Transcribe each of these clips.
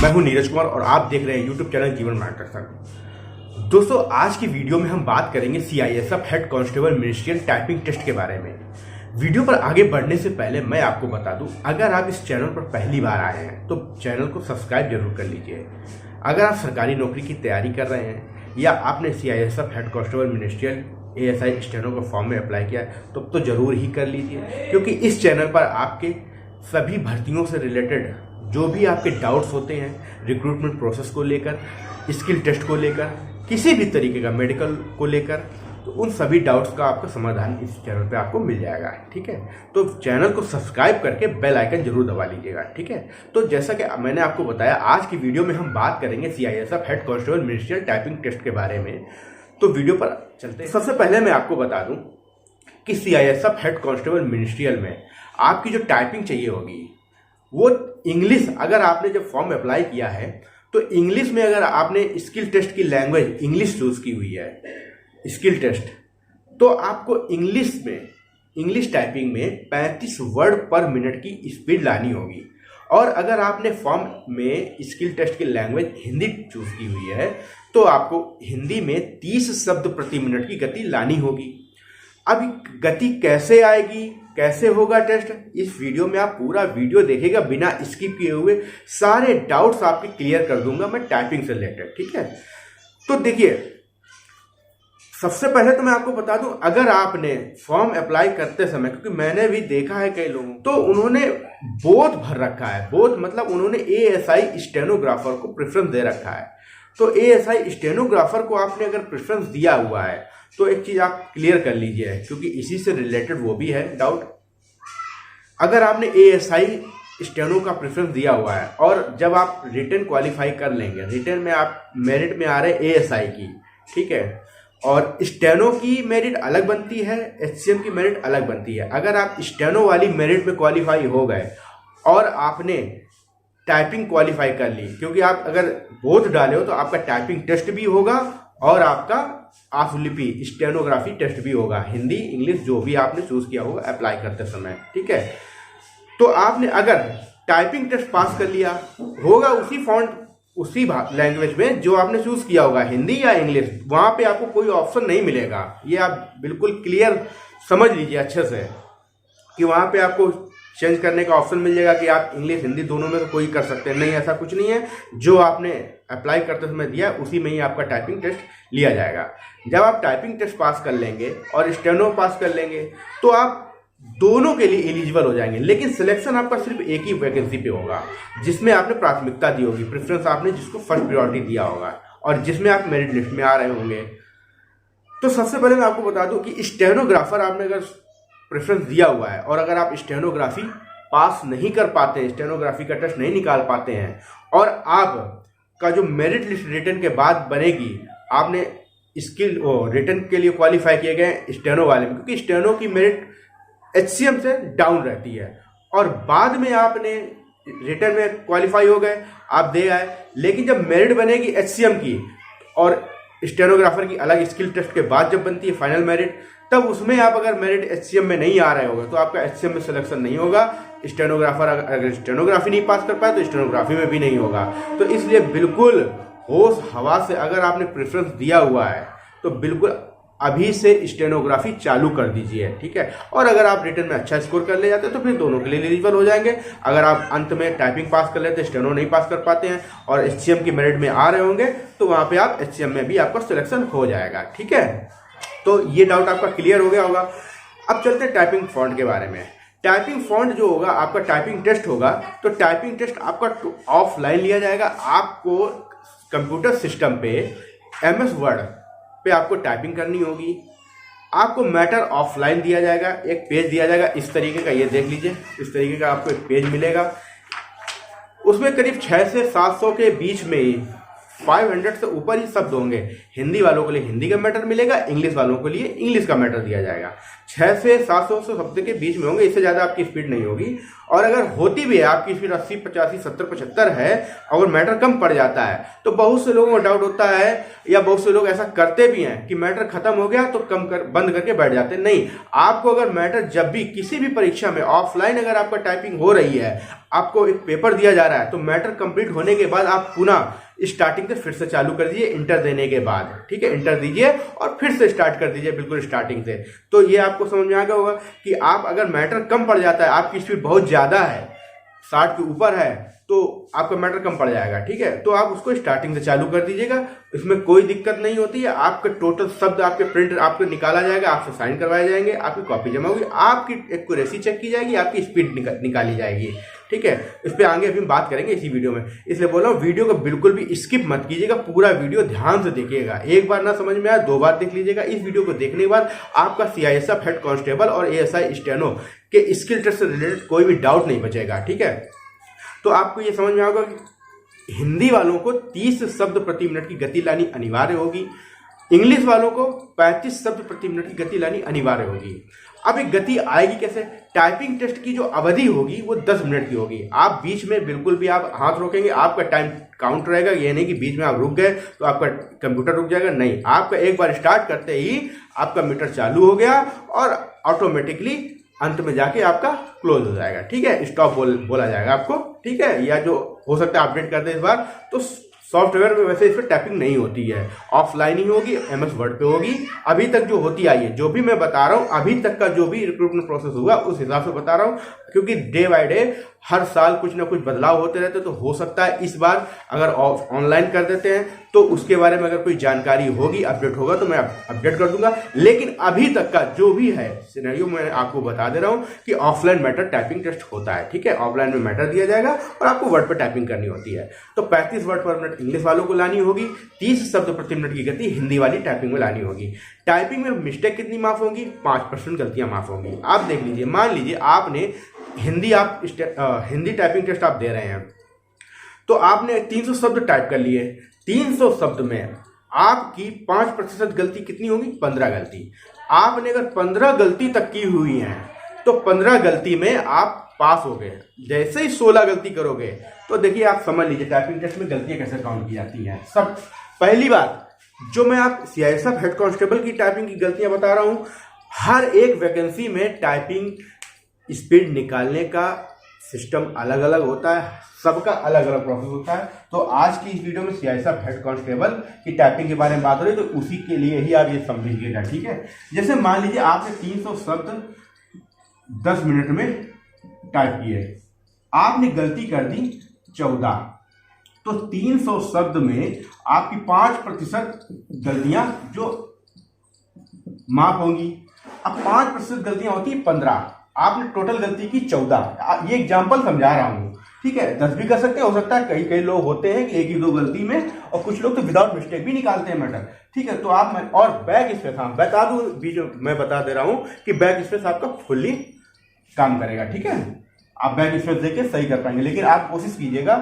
मैं हूं नीरज कुमार और आप देख रहे हैं यूट्यूब चैनल जीवन मार्गदर्शक। दोस्तों, आज की वीडियो में हम बात करेंगे CISF head constable ministerial typing test के बारे में। वीडियो पर आगे बढ़ने से पहले मैं आपको बता दूं, अगर आप इस चैनल पर पहली बार आए हैं तो चैनल को सब्सक्राइब जरूर कर लीजिए। अगर आप सरकारी नौकरी की तैयारी कर रहे हैं या आपने CISF head constable ministerial ASI steno के फॉर्म में अप्लाई किया है तो जरूर ही कर लीजिए, क्योंकि इस चैनल पर आपके सभी भर्तियों से रिलेटेड जो भी आपके डाउट्स होते हैं रिक्रूटमेंट प्रोसेस को लेकर, स्किल टेस्ट को लेकर, किसी भी तरीके का मेडिकल को लेकर, तो उन सभी डाउट्स का आपका समाधान इस चैनल पे आपको मिल जाएगा। ठीक है, तो चैनल को सब्सक्राइब करके बेल आइकन जरूर दबा लीजिएगा। ठीक है, तो जैसा कि मैंने आपको बताया, आज की वीडियो में हम बात करेंगे CISF head constable ministerial typing test के बारे में। तो वीडियो पर चलते हैं। सबसे पहले मैं आपको बता दूं कि सीआईएसएफ हेड कांस्टेबल मिनिस्ट्रियल में आपकी जो टाइपिंग चाहिए होगी वो इंग्लिश, अगर आपने जब फॉर्म अप्लाई किया है तो इंग्लिश में अगर आपने स्किल टेस्ट की लैंग्वेज इंग्लिश चूज की हुई है, स्किल टेस्ट, तो आपको इंग्लिश टाइपिंग में 35 वर्ड पर मिनट की स्पीड लानी होगी। और अगर आपने फॉर्म में स्किल टेस्ट की लैंग्वेज हिंदी चूज की हुई है तो आपको हिंदी में 30 शब्द प्रति मिनट की गति लानी होगी। अब गति कैसे आएगी, कैसे होगा टेस्ट, इस वीडियो में आप पूरा वीडियो देखिएगा बिना स्किप किए हुए। सारे डाउट्स आपके क्लियर कर दूंगा मैं टाइपिंग से रिलेटेड। ठीक है, तो देखिए, सबसे पहले तो मैं आपको बता दूं, अगर आपने फॉर्म अप्लाई करते समय, क्योंकि मैंने भी देखा है कई लोगों, तो उन्होंने बोथ भर रखा है। बोथ मतलब उन्होंने एएसआई स्टेनोग्राफर को प्रेफरेंस दे रखा है। तो एएसआई स्टेनोग्राफर को आपने अगर प्रेफरेंस दिया हुआ है तो एक चीज आप क्लियर कर लीजिए, क्योंकि इसी से रिलेटेड वो भी है डाउट। अगर आपने एएसआई स्टेनो का प्रेफरेंस दिया हुआ है और जब आप रिटन क्वालिफाई कर लेंगे, रिटन में आप मेरिट में आ रहे हैं एएसआई की, ठीक है, और स्टेनो की मेरिट अलग बनती है, एचसीएम की मेरिट अलग बनती है। अगर आप स्टेनो वाली मेरिट में क्वालिफाई हो गए और आपने टाइपिंग क्वालिफाई कर ली, क्योंकि आप अगर बोथ डाले हो तो आपका टाइपिंग टेस्ट भी होगा और आपका आशुलिपि स्टेनोग्राफी टेस्ट भी होगा, हिंदी इंग्लिश जो भी आपने चूज किया होगा अप्लाई करते समय। ठीक है, तो आपने अगर टाइपिंग टेस्ट पास कर लिया होगा उसी फॉन्ट उसी लैंग्वेज में जो आपने चूज किया होगा, हिंदी या इंग्लिश, वहां पे आपको कोई ऑप्शन नहीं मिलेगा। ये आप बिल्कुल क्लियर समझ लीजिए अच्छे से कि वहां पे आपको चेंज करने का ऑप्शन मिल जाएगा कि आप इंग्लिश हिंदी दोनों में तो कोई कर सकते हैं। नहीं, ऐसा कुछ नहीं है। जो आपने अप्लाई करते समय दिया उसी में ही आपका टाइपिंग टेस्ट लिया जाएगा। जब आप टाइपिंग टेस्ट पास कर लेंगे और स्टेनो पास कर लेंगे तो आप दोनों के लिए एलिजिबल हो जाएंगे, लेकिन सिलेक्शन आपका सिर्फ एक ही वैकेंसी पे होगा जिसमें आपने प्राथमिकता दी होगी, प्रेफरेंस आपने जिसको फर्स्ट प्रायोरिटी दिया होगा और जिसमें आप मेरिट लिस्ट में आ रहे होंगे। तो सबसे पहले मैं आपको बता दूं कि स्टेनोग्राफर आपने अगर प्रेफरेंस दिया हुआ है और अगर आप स्टेनोग्राफी पास नहीं कर पाते हैं, स्टेनोग्राफी का टेस्ट नहीं निकाल पाते हैं और आपका जो मेरिट लिस्ट रिटर्न के बाद बनेगी, आपने स्किल रिटर्न के लिए क्वालिफाई किए गए स्टेनो वाले में, क्योंकि स्टेनो की मेरिट एचसीएम से डाउन रहती है और बाद में आपने रिटर्न में क्वालिफाई हो गए, आप दे आए, लेकिन जब मेरिट बनेगी एचसीएम की और स्टेनोग्राफर की अलग स्किल टेस्ट के बाद जब बनती है फाइनल मेरिट, तब उसमें आप अगर मेरिट एचसीएम में नहीं आ रहे होगा तो आपका एचसीएम में सिलेक्शन नहीं होगा। स्टेनोग्राफर अगर स्टेनोग्राफी नहीं पास कर पाए तो स्टेनोग्राफी में भी नहीं होगा। तो इसलिए बिल्कुल होश हवा से अगर आपने प्रेफरेंस दिया हुआ है तो बिल्कुल अभी से स्टेनोग्राफी चालू कर दीजिए। ठीक है, और अगर आप रिटन में अच्छा स्कोर कर ले जाते हैं तो फिर दोनों के लिए एलिजिबल हो जाएंगे। अगर आप अंत में टाइपिंग पास कर लेते हैं, स्टेनो नहीं पास कर पाते हैं और एचसीएम की मेरिट में आ रहे होंगे तो वहां पे आप एचसीएम में भी आपका सिलेक्शन हो जाएगा। ठीक है, तो ये डाउट आपका क्लियर हो गया होगा। अब चलते हैं टाइपिंग फॉन्ट के बारे में। टाइपिंग फॉन्ट जो होगा, आपका टाइपिंग टेस्ट होगा, तो टाइपिंग टेस्ट आपका ऑफलाइन लिया जाएगा। आपको कंप्यूटर सिस्टम पे एमएस वर्ड पे आपको टाइपिंग करनी होगी। आपको मैटर ऑफलाइन दिया जाएगा, एक पेज दिया जाएगा इस तरीके का, ये देख लीजिए, इस तरीके का आपको एक पेज मिलेगा। उसमें करीब 600 से 700 के बीच में ही 500 से ऊपर ही शब्द होंगे। हिंदी वालों के लिए हिंदी का मैटर मिलेगा, इंग्लिश वालों के लिए इंग्लिश का मैटर दिया जाएगा। 6 से 700 शब्द के बीच में होंगे, इससे ज़्यादा आपकी स्पीड नहीं होगी। और अगर होती भी है आपकी स्पीड 80, 85, 70, 75 है, अगर मैटर कम पड़ जाता है तो बहुत से लोगों को डाउट होता है या बहुत से लोग ऐसा करते भी हैं कि मैटर खत्म हो गया तो बंद करके बैठ जाते हैं। नहीं, आपको अगर मैटर जब भी किसी भी परीक्षा में ऑफलाइन अगर आपका टाइपिंग हो रही है, आपको एक पेपर दिया जा रहा है, तो मैटर कंप्लीट होने के बाद आप पुनः स्टार्टिंग से फिर से चालू कर दीजिए इंटर देने के बाद। ठीक है, इंटर दीजिए और फिर से स्टार्ट कर दीजिए बिल्कुल स्टार्टिंग से। तो ये आपको समझ में आ गया होगा कि आप अगर मैटर कम पड़ जाता है, आपकी स्पीड बहुत ज्यादा है, 60 के ऊपर है, तो आपका मैटर कम पड़ जाएगा। ठीक है, तो आप उसको स्टार्टिंग से चालू कर दीजिएगा, इसमें कोई दिक्कत नहीं होती है। आपके टोटल शब्द आपके प्रिंट आपको निकाला जाएगा, आपसे साइन करवाए जाएंगे, आपकी कॉपी जमा होगी, आपकी एक्यूरेसी चेक की जाएगी, आपकी स्पीड निकाली जाएगी। ठीक है, इस पे आगे अभी हम बात करेंगे इसी वीडियो में, इसलिए बोल रहा हूँ वीडियो को बिल्कुल भी स्किप मत कीजिएगा, पूरा वीडियो ध्यान से देखिएगा। एक बार ना समझ में आया 2 बार देख लीजिएगा। इस वीडियो को देखने के बाद आपका CISF हेड कांस्टेबल और ASI स्टेनो के स्किल टेस्ट से रिलेटेड कोई भी डाउट नहीं बचेगा। ठीक है, तो आपको ये समझ में आएगा कि हिंदी वालों को 30 शब्द प्रति मिनट की गति लानी अनिवार्य होगी, इंग्लिश वालों को 35 शब्द प्रति मिनट की गति लानी अनिवार्य होगी। अब एक गति आएगी कैसे? टाइपिंग टेस्ट की जो अवधि होगी वो 10 मिनट की होगी। आप बीच में बिल्कुल भी आप हाथ रोकेंगे, आपका टाइम काउंट रहेगा। ये नहीं कि बीच में आप रुक गए तो आपका कंप्यूटर रुक जाएगा, नहीं, आपका एक बार स्टार्ट करते ही आपका मीटर चालू हो गया और ऑटोमेटिकली अंत में जाके आपका क्लोज हो जाएगा। ठीक है, स्टॉप बोला जाएगा आपको। ठीक है, या जो हो सकता है अपडेट कर दे इस बार, तो सॉफ्टवेयर में वैसे इस पर टैपिंग नहीं होती है, ऑफलाइन ही होगी, MS वर्ड पे होगी। अभी तक जो होती आई है, जो भी मैं बता रहा हूँ, अभी तक का जो भी रिक्रूटमेंट प्रोसेस हुआ उस हिसाब से बता रहा हूँ, क्योंकि डे बाय डे हर साल कुछ ना कुछ बदलाव होते रहते, तो हो सकता है इस बार अगर ऑनलाइन कर देते हैं तो उसके बारे में अगर कोई जानकारी होगी, अपडेट होगा तो मैं अपडेट कर दूंगा। लेकिन अभी तक का जो भी है सिनेरियो मैं आपको बता दे रहा हूं कि ऑफलाइन मैटर टाइपिंग टेस्ट होता है। ठीक है, ऑफलाइन में मैटर दिया जाएगा और आपको वर्ड पर टाइपिंग करनी होती है। तो 35 वर्ड पर मिनट इंग्लिश वालों को लानी होगी, 30 शब्द प्रति मिनट की गति हिंदी वाली टाइपिंग में लानी होगी। टाइपिंग में मिस्टेक कितनी माफ होंगी? 5% गलतियां माफ होंगी। आप देख लीजिए, मान लीजिए आपने हिंदी टाइपिंग टेस्ट आप दे रहे हैं, तो आपने 300 शब्द टाइप कर लिए। 300 शब्द में आपकी 5% गलती कितनी होगी? 15 गलती। आपने अगर 15 गलती तक की हुई है तो 15 गलती में आप पास हो गए। जैसे ही 16 गलती करोगे तो देखिए, आप समझ लीजिए टाइपिंग टेस्ट में गलतियां कैसे काउंट की जाती हैं। सब पहली बात जो मैं आप CISF हेड कांस्टेबल की टाइपिंग की गलतियां बता रहा हूं, हर एक वैकेंसी में टाइपिंग स्पीड निकालने का सिस्टम अलग अलग होता है, सबका अलग अलग प्रोसेस होता है। तो आज की इस वीडियो में CISF हेड कांस्टेबल की टाइपिंग के बारे में बात हो रही है, तो उसी के लिए ही आप ये समझिएगा। ठीक है, जैसे मान लीजिए आपने 300 शब्द 10 मिनट में टाइप किए, आपने गलती कर दी 14, तो 300 शब्द में आपकी 5% गलतियां जो माफ होंगी। अब 5% गलतियां होती है 15, आपने टोटल गलती की 14। ये एग्जाम्पल समझा रहा हूं। ठीक है, 10 भी कर सकते हैं, हो सकता है कई लोग होते हैं कि 1 ही 2 गलती में, और कुछ लोग तो विदाउट मिस्टेक भी निकालते हैं मैटर। ठीक है, तो आप और बैक स्पेस, हाँ बता दूं, वीडियो मैं बता दे रहा हूं कि बैक स्पेस आपका फुल्ली काम करेगा। ठीक है, आप बैक स्पेस देके सही कर पाएंगे, लेकिन आप कोशिश कीजिएगा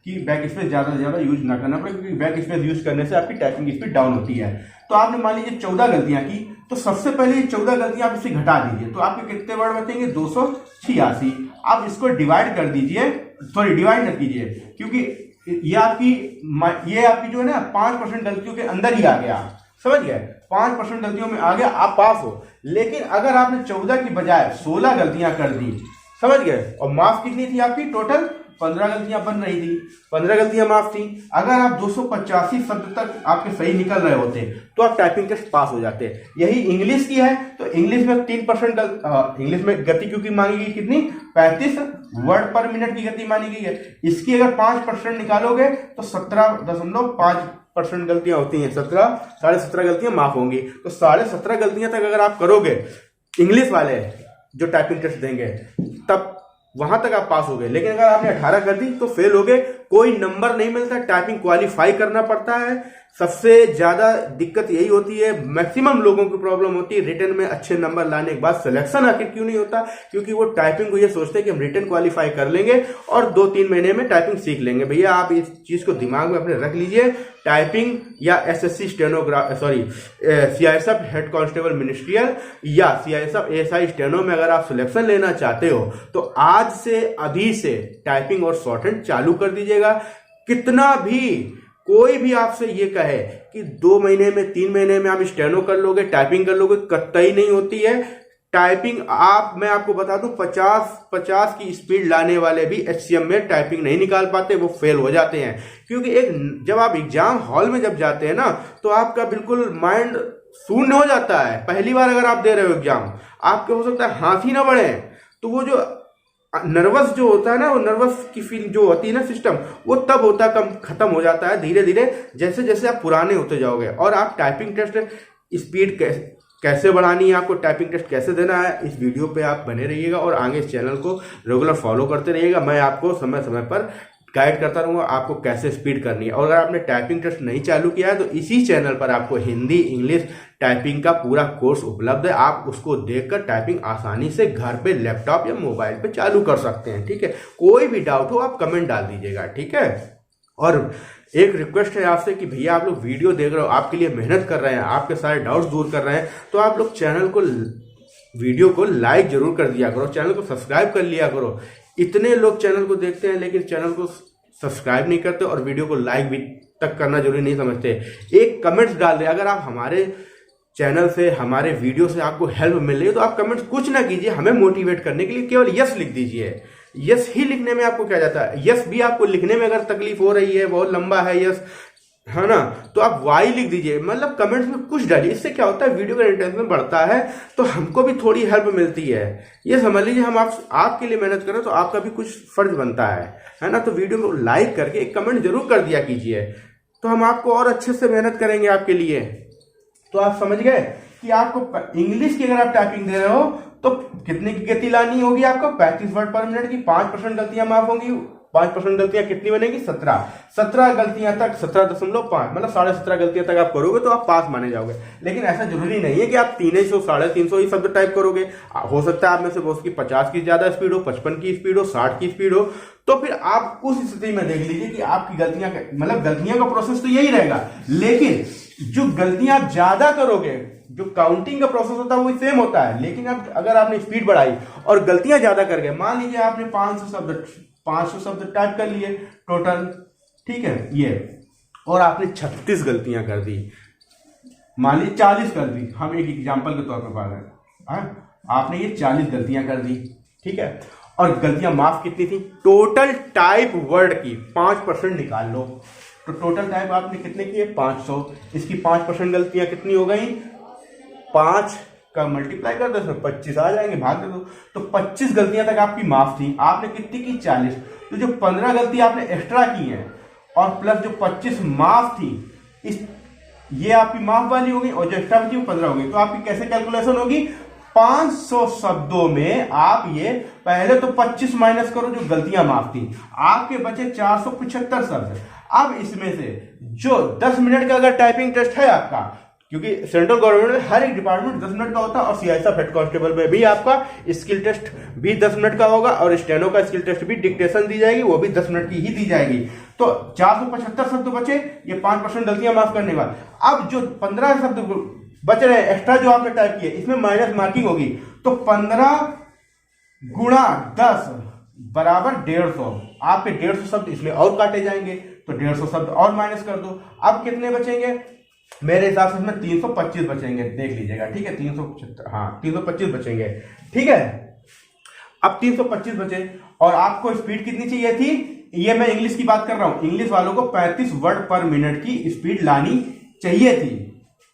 कि बैक स्पेस ज्यादा से ज्यादा यूज ना करना पड़े, क्योंकि बैक स्पेस यूज करने से आपकी टाइपिंग स्पीड डाउन होती है। तो आपने मान लीजिए 14 गलतियां की, तो सबसे पहले 14 गलतियां आप इसे घटा दीजिए, तो आपके कितने वर्ड बचेंगे? 286। आप इसको डिवाइड कर दीजिए, सॉरी डिवाइड कर कीजिए, क्योंकि ये आपकी जो है ना 5% गलतियों के अंदर ही आ गया। समझ गए? 5% गलतियों में आ गया, आप पास हो। लेकिन अगर आपने 14 की बजाय 16 गलतियां कर दी, समझ गए, और मार्क्स कितनी थी आपकी? टोटल 15 गलतियां बन रही थी, 15 गलतियां माफ थी। अगर आप 285 शब्द तक आपके सही निकल रहे होते तो आप टाइपिंग टेस्ट पास हो जाते। यही इंग्लिश की है, तो इंग्लिश में 3% इंग्लिश में गति क्योंकि मांगी गई कितनी? 35 वर्ड पर मिनट की गति मानी गई है। इसकी अगर 5% निकालोगे तो 17.5% गलतियां होती हैं। 17.5 गलतियां माफ होंगी। तो 17.5 गलतियां तक अगर आप करोगे, इंग्लिश वाले जो टाइपिंग टेस्ट देंगे, तब वहां तक आप पास हो गए। लेकिन अगर आपने 18 कर दी तो फेल हो गए। कोई नंबर नहीं मिलता, टाइपिंग क्वालिफाई करना पड़ता है। सबसे ज्यादा दिक्कत यही होती है, मैक्सिमम लोगों की प्रॉब्लम होती है रिटन में अच्छे नंबर लाने के बाद सिलेक्शन आखिर क्यों नहीं होता, क्योंकि वो टाइपिंग को ये सोचते हैं कि हम रिटन क्वालिफाई कर लेंगे और 2-3 महीने में टाइपिंग सीख लेंगे। भैया आप इस चीज को दिमाग में अपने रख लीजिए। टाइपिंग या SSC CISF head constable ministerial या सीआईएसएफ एएसआई स्टेनो में अगर आप सिलेक्शन लेना चाहते हो तो आज से अभी से टाइपिंग और शॉर्टहैंड चालू कर दीजिएगा। कितना भी कोई भी आपसे ये कहे कि 2 महीने में 3 महीने में आप स्टेनो कर लोगे, टाइपिंग कर लोगे, कतई नहीं होती है। टाइपिंग मैं आपको बता दूं 50 की स्पीड लाने वाले भी एचसीएम में टाइपिंग नहीं निकाल पाते, वो फेल हो जाते हैं। क्योंकि जब आप एग्जाम हॉल में जब जाते हैं ना तो आपका बिल्कुल माइंड शून्य हो जाता है। पहली बार अगर आप दे रहे हो एग्जाम, आपके हो सकता है हाथ ही ना बढ़े, तो वो जो नर्वस जो होता है ना, वो नर्वस की फील जो होती है ना सिस्टम, वो तब होता है, कम खत्म हो जाता है धीरे धीरे जैसे जैसे आप पुराने होते जाओगे। और आप टाइपिंग टेस्ट स्पीड कैसे बढ़ानी है, आपको टाइपिंग टेस्ट कैसे देना है, इस वीडियो पे आप बने रहिएगा और आगे इस चैनल को रेगुलर फॉलो करते रहिएगा। मैं आपको समय समय पर गाइड करता रहूंगा आपको कैसे स्पीड करनी है। और अगर आपने टाइपिंग टेस्ट नहीं चालू किया है तो इसी चैनल पर आपको हिंदी इंग्लिश टाइपिंग का पूरा कोर्स उपलब्ध है। आप उसको देखकर टाइपिंग आसानी से घर पे लैपटॉप या मोबाइल पे चालू कर सकते हैं। ठीक है, कोई भी डाउट हो आप कमेंट डाल दीजिएगा। ठीक है, और एक रिक्वेस्ट है आपसे कि भैया आप लोग वीडियो देख रहे हो, आपके लिए मेहनत कर रहे हैं, आपके सारे डाउट्स दूर कर रहे हैं, तो आप लोग चैनल को वीडियो को लाइक जरूर कर दिया करो, चैनल को सब्सक्राइब कर लिया करो। इतने लोग चैनल को देखते हैं लेकिन चैनल को सब्सक्राइब नहीं करते और वीडियो को लाइक भी तक करना जरूरी नहीं समझते। एक कमेंट्स डाल दें, अगर आप हमारे चैनल से हमारे वीडियो से आपको हेल्प मिल रही है तो आप कमेंट्स कुछ ना कीजिए, हमें मोटिवेट करने के लिए केवल यस लिख दीजिए। यस ही लिखने में आपको क्या जाता है, यस भी आपको लिखने में अगर तकलीफ हो रही है, बहुत लंबा है यस, है ना, तो आप वाई लिख दीजिए, मतलब कमेंट्स में कुछ डालिए। इससे क्या होता है, वीडियो का इंटेंशन बढ़ता है तो हमको भी थोड़ी हेल्प मिलती है। ये समझ लीजिए हम आपके लिए मेहनत करें तो आपका भी कुछ फर्ज बनता है ना। तो वीडियो को लाइक करके एक कमेंट जरूर कर दिया कीजिए, तो हम आपको और अच्छे से मेहनत करेंगे आपके लिए। तो आप समझ गए कि आपको इंग्लिश की अगर आप टाइपिंग दे रहे हो तो कितने की गति लानी होगी, आपको 35 वर्ड पर मिनट की। 5% गलतियां माफ होंगी। 5% गलतियां कितनी बनेगी, 17 गलतियां तक, 17.5 मतलब 17.5 गलतियां तक आप करोगे तो आप पास माने जाओगे। लेकिन ऐसा जरूरी नहीं है कि आप 300 350 ही शब्द टाइप करोगे। हो सकता है आप में से बहुत की 50 की ज्यादा स्पीड हो, 55 की स्पीड हो, 60 की स्पीड हो, तो फिर आप उस स्थिति में देख लीजिए कि आपकी गलतियां, मतलब गलतियां का प्रोसेस तो यही रहेगा, लेकिन जो गलतियां आप ज्यादा करोगे, जो काउंटिंग का प्रोसेस होता है वो सेम होता है, लेकिन अब अगर आपने स्पीड बढ़ाई और गलतियां ज्यादा कर गए, मान लीजिए आपने 500 शब्द टाइप कर लिए टोटल, ठीक है ये, और आपने 36 गलतियां कर दी, मान लीजिए 40 कर दी, हम एक एग्जांपल के तौर पर बात करें, आपने ये 40 गलतियां कर दी, ठीक है, और गलतियां माफ कितनी थी, टोटल टाइप वर्ड की 5% निकाल लो, तो टोटल टाइप आपने कितने किए, 500, इसकी 5% गलतियां कितनी हो गई, 5 का मल्टीप्लाई कर दो, 25 आ जाएंगे, भाग दे दो, तो 25 गलतियां तक आपकी माफ थी। आपने कितनी की, 40, तो जो 15 गलती आपने एक्स्ट्रा की है और प्लस जो 25 माफ थी, ये आपकी माफ वाली होगी और जो एक्स्ट्रा बची वो 15 होगी। तो आपकी कैसे कैलकुलेशन होगी, 500 शब्दों में आप ये पहले तो 25 माइनस करो जो गलतियां माफ थी, आपके बचे 475 शब्द। अब इसमें से जो 10 मिनट का अगर टाइपिंग टेस्ट है आपका, क्योंकि सेंट्रल गवर्नमेंट में हर एक डिपार्टमेंट 10 मिनट का होता है और सीआईएसएफ हेड कांस्टेबल में भी आपका स्किल टेस्ट भी 10 मिनट का होगा और स्टेनो का स्किल टेस्ट भी डिक्टेशन दी जाएगी, वो भी 10 मिनट की ही दी जाएगी। तो 475 शब्द बचे, ये 5% गलतियां माफ करने के बाद। अब जो 15 शब्द बच रहे हैं एक्स्ट्रा जो आपने टाइप किए, इसमें माइनस मार्किंग होगी, तो 15 गुणा 10 बराबर 150, आपके 150 शब्द इसमें और काटे जाएंगे, तो 150 शब्द और माइनस कर दो। अब कितने बचेंगे, मेरे हिसाब से इसमें 325 बचेंगे, देख लीजिएगा, ठीक है, 375, हाँ 325 बचेंगे, ठीक है। अब 325 बचे और आपको स्पीड कितनी चाहिए थी, ये मैं इंग्लिश की बात कर रहा हूं, इंग्लिश वालों को 35 वर्ड पर मिनट की स्पीड लानी चाहिए थी,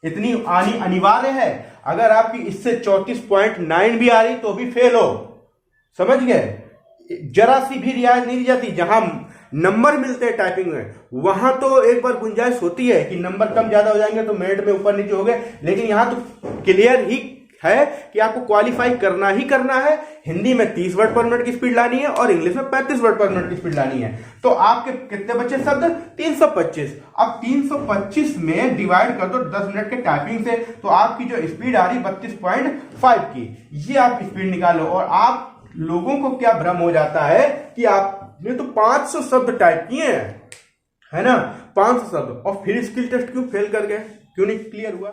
इतनी आनी अनिवार्य है। अगर आपकी इससे 34.9 भी आ रही तो भी फेल हो, समझ गए, जरा सी भी रियायत नहीं दी जाती। जहां नंबर मिलते हैं टाइपिंग में वहां तो एक बार गुंजाइश होती है कि नंबर कम ज्यादा हो जाएंगे तो मिनट में ऊपर नीचे हो गए, लेकिन यहां तो क्लियर ही है कि आपको क्वालिफाई करना ही करना है। हिंदी में 30 वर्ड पर मिनट की स्पीड लानी है और इंग्लिश में 35 वर्ड पर मिनट की स्पीड लानी है। तो आपके कितने बचे शब्द? 325। अब 325 में डिवाइड कर दो 10 मिनट के टाइपिंग से, तो आपकी जो स्पीड आ रही 32.5 की, ये आप स्पीड निकालो। और आप लोगों को क्या भ्रम हो जाता है कि आपने तो 500 शब्द टाइप किए हैं, है ना, 500 शब्द, और फिर स्किल टेस्ट क्यों फेल कर गए, क्यों नहीं क्लियर हुआ?